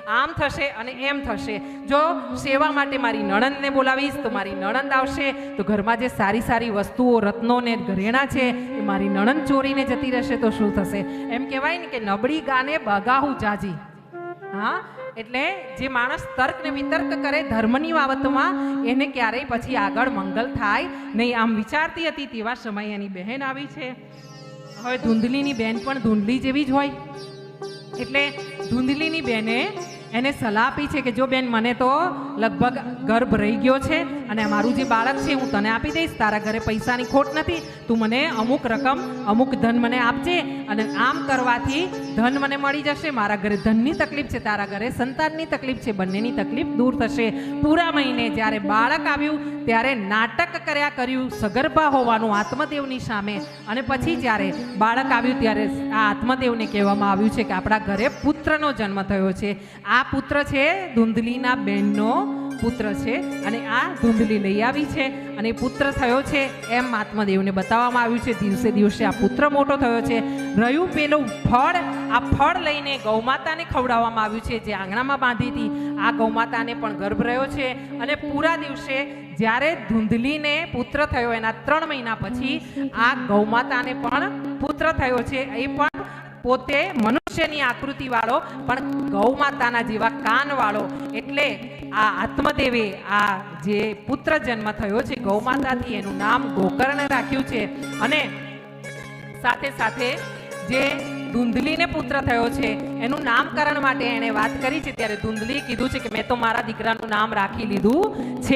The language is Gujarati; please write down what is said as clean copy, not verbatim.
આમ થશે અને એમ થશે. જો સેવા માટે મારી નણંદને બોલાવીશ તો મારી નણંદ આવશે, તો ઘરમાં જે સારી સારી વસ્તુઓ રત્નો ને ઘરેણાં છે એ મારી નણંદ ચોરીને જતી રહેશે તો શું થશે? એમ કહેવાય ને કે નબળી ગાને બગાહું જાજી. હા, એટલે જે માણસ તર્ક ને વિતર્ક કરે ધર્મની બાબતમાં એને ક્યારેય પછી આગળ મંગલ થાય નહીં. આમ વિચારતી હતી તેવા સમયે એની બહેન આવી છે. હવે ધૂંધલીની બેન પણ ધૂંધલી જેવી જ હોય, એટલે ધૂંધલીની બેને એને સલાહ આપી છે કે જો બેન મને તો લગભગ ગર્ભ રહી ગયો છે અને મારું જે બાળક છે હું તને આપી દઈશ, તારા ઘરે પૈસાની ખોટ નથી, તું મને અમુક રકમ અમુક ધન મને આપજે અને આમ કરવાથી ધન મને મળી જશે. મારા ઘરે ધનની તકલીફ છે, તારા ઘરે સંતાનની તકલીફ છે, બંનેની તકલીફ દૂર થશે. પૂરા મહિને જ્યારે બાળક આવ્યું ત્યારે નાટક કર્યું સગર્ભા હોવાનું આત્મદેવની સામે, અને પછી જ્યારે બાળક આવ્યું ત્યારે આ આત્મદેવને કહેવામાં આવ્યું છે કે આપણા ઘરે પુત્રનો જન્મ થયો છે. આ પુત્ર છે ધૂંધલીના બેનનો પુત્ર છે અને આ ધૂંધલી લઈ આવી છે અને પુત્ર થયો છે એમ આત્મદેવને બતાવવામાં આવ્યું છે. દિવસે દિવસે આ પુત્ર મોટો થયો છે. રહ્યું પેલું ફળ, આ ફળ લઈને ગૌમાતાને ખવડાવવામાં આવ્યું છે, જે આંગણામાં બાંધી હતી. આ ગૌમાતાને પણ ગર્ભ રહ્યો છે અને પૂરા દિવસે જ્યારે ધૂંધલીને પુત્ર થયો એના 3 મહિના પછી આ ગૌમાતાને પણ પુત્ર થયો છે. એ પણ પોતે મનુષ્યની આકૃતિ વાળો પણ ગૌમાતાના જેવા કાન વાળો. એટલે આ આત્મદેવે આ જે પુત્ર જન્મ થયો છે ગૌમાતાથી એનું નામ ગોકર્ણ રાખ્યું છે. અને સાથે સાથે જે ધૂંધલીને પુત્ર થયો છે એનું નામકરણ માટે એણે વાત કરી છે ત્યારે ધૂંધલી કીધું છે કે મેં તો મારા દીકરાનું નામ રાખી લીધું છે